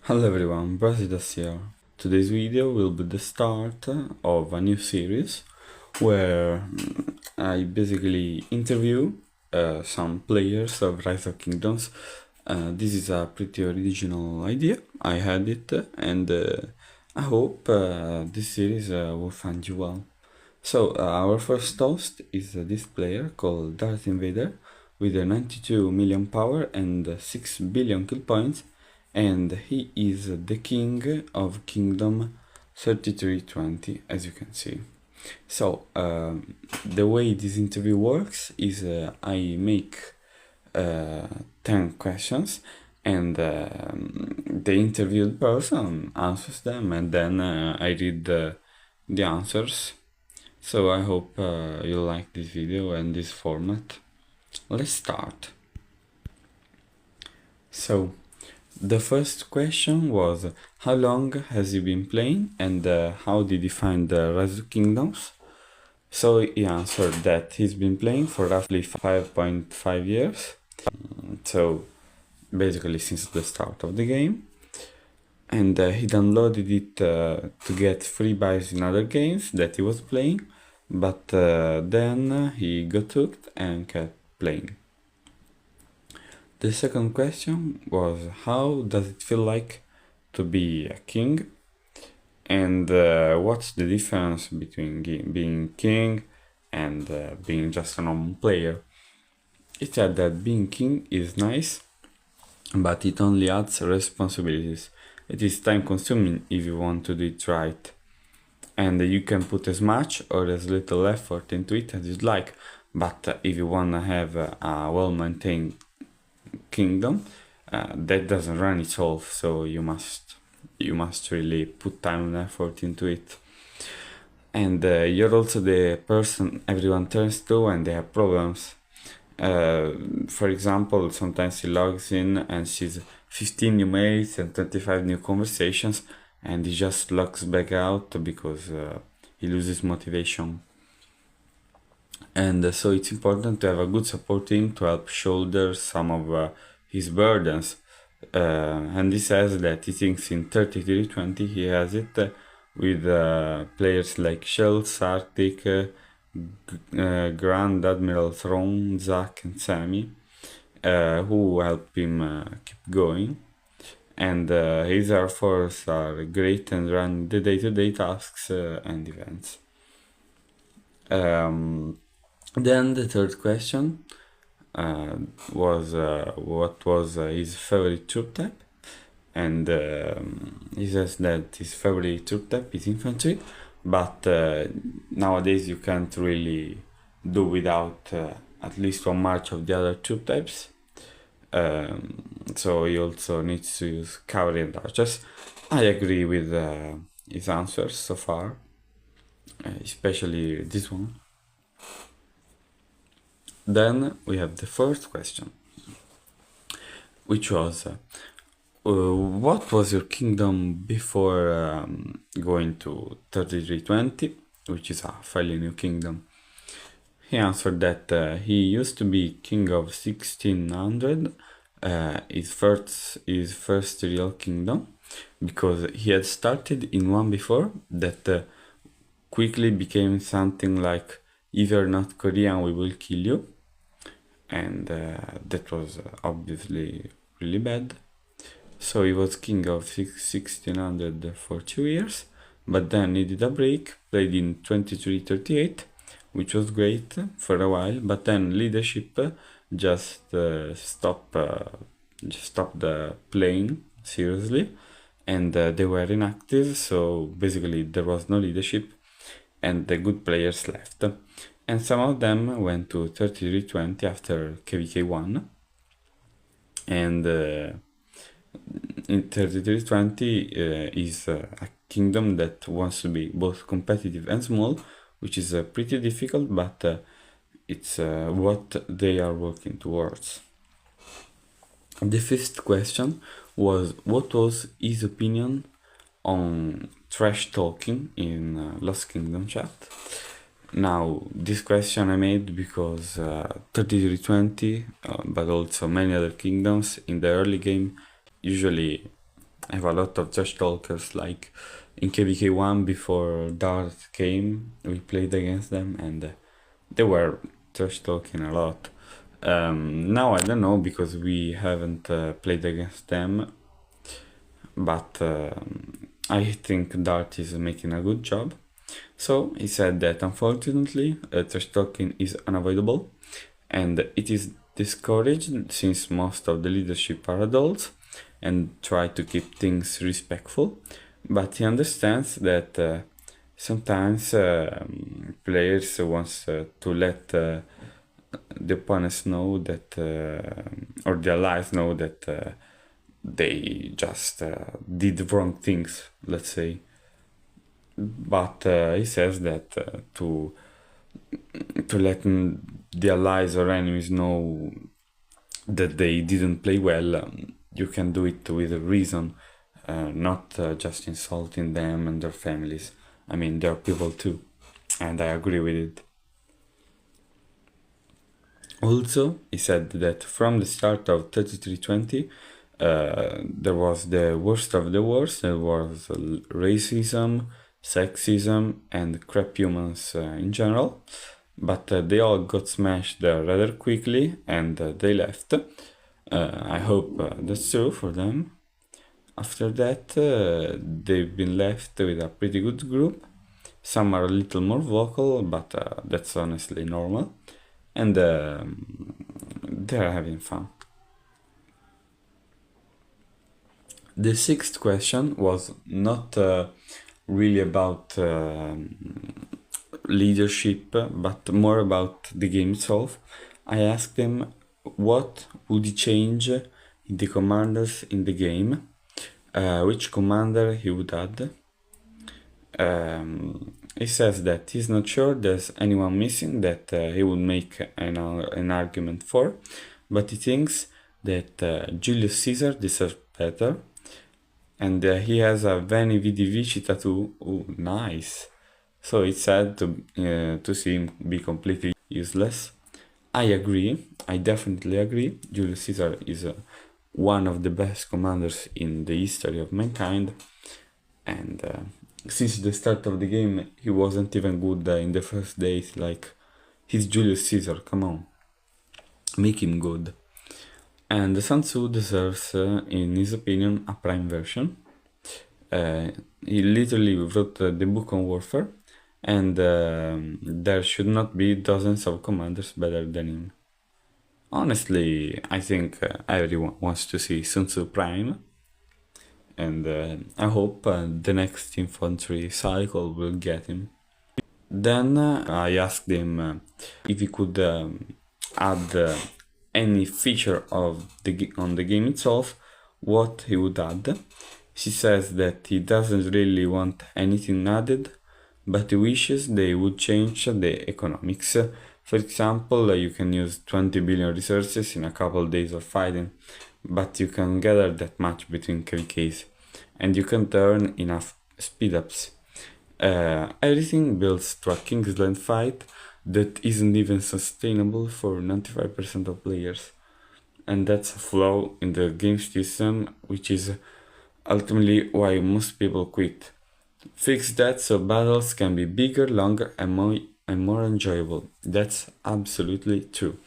Hello everyone, Brasidas here. Today's video will be the start of a new series where I basically interview some players of Rise of Kingdoms. This is a pretty original idea. I had it and I hope this series will find you well. So our first host is this player called Darth Invader with a 92 million power and 6 billion kill points, and he is the king of Kingdom 3320, as you can see. So the way this interview works is I make 10 questions and the interviewed person answers them, and then I read the answers. So I hope you like this video and this format. Let's start. So the first question was, how long has he been playing and how did he find the Rise of Kingdoms? So he answered that he's been playing for roughly 5.5 years. So basically since the start of the game. And he downloaded it to get free buys in other games that he was playing, but then he got hooked and kept playing. The second question was, how does it feel like to be a king, and what's the difference between being king and being just a normal player? He said that being king is nice, but it only adds responsibilities. It is time consuming if you want to do it right, and you can put as much or as little effort into it as you'd like, but if you want to have a well-maintained kingdom, that doesn't run itself, so you must really put time and effort into it. And you're also the person everyone turns to when they have problems. For example, sometimes he logs in and sees 15 new mails and 25 new conversations, and he just logs back out because he loses motivation. And so it's important to have a good support team to help shoulder some of his burdens. And he says that he thinks in 3320 he has it with players like Shells, Arctic, Grand Admiral Throne, Zack and Sammy, who help him keep going. And his Air Force are great and run the day-to-day tasks and events. Then the third question was what was his favorite troop type, and he says that his favorite troop type is infantry, but nowadays you can't really do without at least one march of the other troop types. So he also needs to use cavalry and archers. I agree with his answers so far, especially this one. Then we have the first question, which was, what was your kingdom before going to 3320, which is a fairly new kingdom? He answered that he used to be king of 1600, his first real kingdom, because he had started in one before that quickly became something like, if you're not Korean, we will kill you. And that was obviously really bad. So he was king of 1600 for 2 years, but then needed a break, played in 2338, which was great for a while, but then leadership just stopped playing seriously, and they were inactive, so basically there was no leadership and the good players left. And some of them went to 3320 after KVK1, and in 3320 is a kingdom that wants to be both competitive and small, which is pretty difficult, but it's what they are working towards. The fifth question was, what was his opinion on trash talking in Lost Kingdom chat? Now, this question I made because 3320, but also many other kingdoms in the early game, usually have a lot of trash talkers. Like in KVK1 before Dart came, we played against them and they were trash talking a lot. Now I don't know because we haven't played against them, but I think Dart is making a good job. So he said that unfortunately, trash talking is unavoidable and it is discouraged since most of the leadership are adults and try to keep things respectful. But he understands that sometimes players wants to let the opponents know that, or the allies know that they just did wrong things, let's say. But he says that to let the allies or enemies know that they didn't play well, you can do it with a reason, not just insulting them and their families. I mean, they're people too, and I agree with it. Also, he said that from the start of 3320, there was the worst of the worst. There was racism, sexism, and crap humans in general. But they all got smashed rather quickly and they left. I hope that's true for them. After that, they've been left with a pretty good group. Some are a little more vocal, but that's honestly normal. And they're having fun. The sixth question was not really about leadership, but more about the game itself. I asked him what would he change in the commanders in the game, which commander he would add. He says that he's not sure there's anyone missing that he would make an argument for, but he thinks that Julius Caesar deserves better, and he has a Veni Vidi Vici tattoo. Ooh, nice. So it's sad to see him be completely useless. I agree. I definitely agree. Julius Caesar is one of the best commanders in the history of mankind, and since the start of the game he wasn't even good in the first days. Like, he's Julius Caesar, come on, make him good. And Sun Tzu deserves, in his opinion, a prime version. He literally wrote the book on warfare, and there should not be dozens of commanders better than him. Honestly, I think everyone wants to see Sun Tzu Prime, and I hope the next infantry cycle will get him. Then I asked him if he could add any feature of on the game itself, what he would add. He says that he doesn't really want anything added, but he wishes they would change the economics. For example, you can use 20 billion resources in a couple days of fighting, but you can gather that much between KVKs, and you can't earn enough speed-ups. Everything builds to a Kingsland fight that isn't even sustainable for 95% of players. And that's a flaw in the game system, which is ultimately why most people quit. Fix that so battles can be bigger, longer, and more enjoyable. That's absolutely true.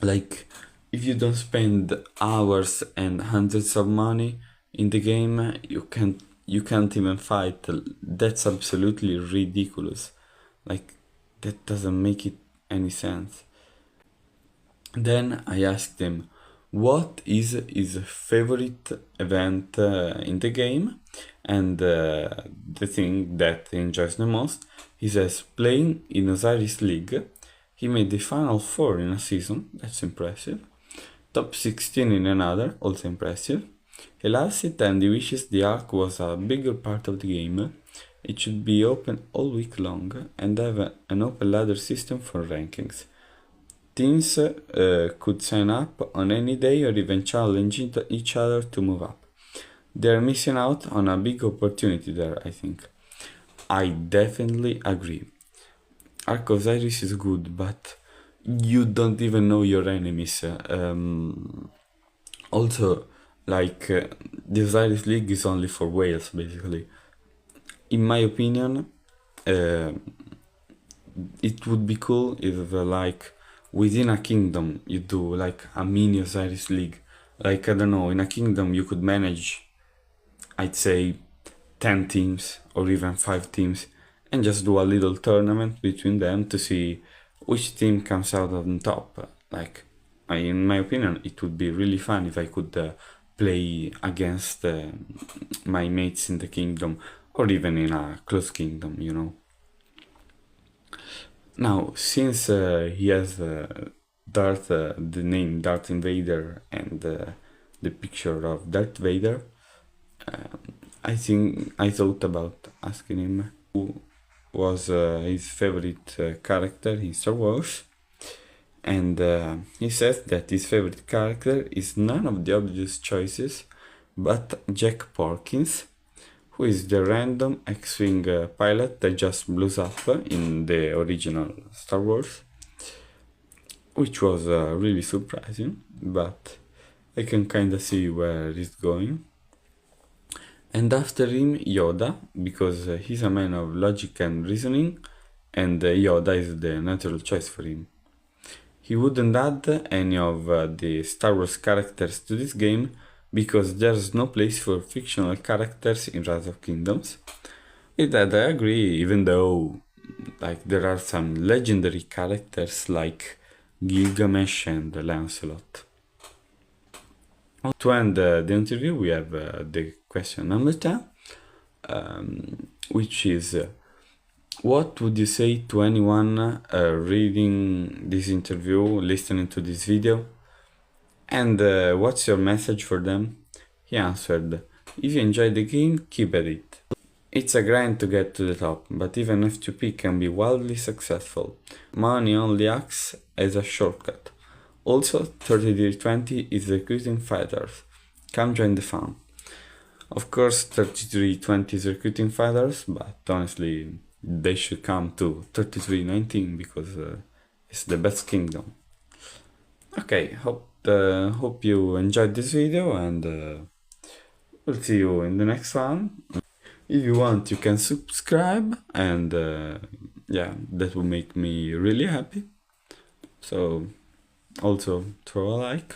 Like, if you don't spend hours and hundreds of money in the game, you can't even fight. That's absolutely ridiculous. Like, that doesn't make it any sense. Then I asked him what is his favorite event in the game, and the thing that he enjoys the most. He says playing in Osiris League. He made the final 4 in a season, that's impressive. Top 16 in another, also impressive. He loves it and he wishes the Ark was a bigger part of the game. It should be open all week long and have an open ladder system for rankings. Teams could sign up on any day or even challenge each other to move up. They're missing out on a big opportunity there, I think. I definitely agree. Ark Osiris is good, but you don't even know your enemies. Also, Like, the Osiris League is only for whales, basically. In my opinion, uh, it would be cool if, like, within a kingdom, you do like a mini Osiris League. Like, I don't know, in a kingdom, you could manage, I'd say, 10 teams or even 5 teams, and just do a little tournament between them to see which team comes out on top. Like, in my opinion, it would be really fun if I could play against my mates in the kingdom, or even in a close kingdom. Now, since he has the name Darth Invader, and the picture of Darth Vader, I think I thought about asking him who was his favorite character in Star Wars, and he says that his favorite character is none of the obvious choices, but Jack Porkins, who is the random X-Wing pilot that just blows up in the original Star Wars, which was really surprising, but I can kinda see where it's going. And after him, Yoda, because he's a man of logic and reasoning, and Yoda is the natural choice for him. He wouldn't add any of the Star Wars characters to this game because there's no place for fictional characters in Rise of Kingdoms. With that I agree, even though like there are some legendary characters like Gilgamesh and Lancelot. To end the interview, we have the question number 10, which is what would you say to anyone reading this interview, listening to this video, and what's your message for them? He answered, if you enjoy the game, keep at it. It's a grind to get to the top, but even F2P can be wildly successful. Money only acts as a shortcut. Also, 3320 is recruiting fighters. Come join the fun. Of course, 3320 is recruiting fighters, but honestly, they should come to 3319 because it's the best kingdom. Okay, hope you enjoyed this video, and we'll see you in the next one. If you want, you can subscribe, and yeah, that will make me really happy. So also throw a like.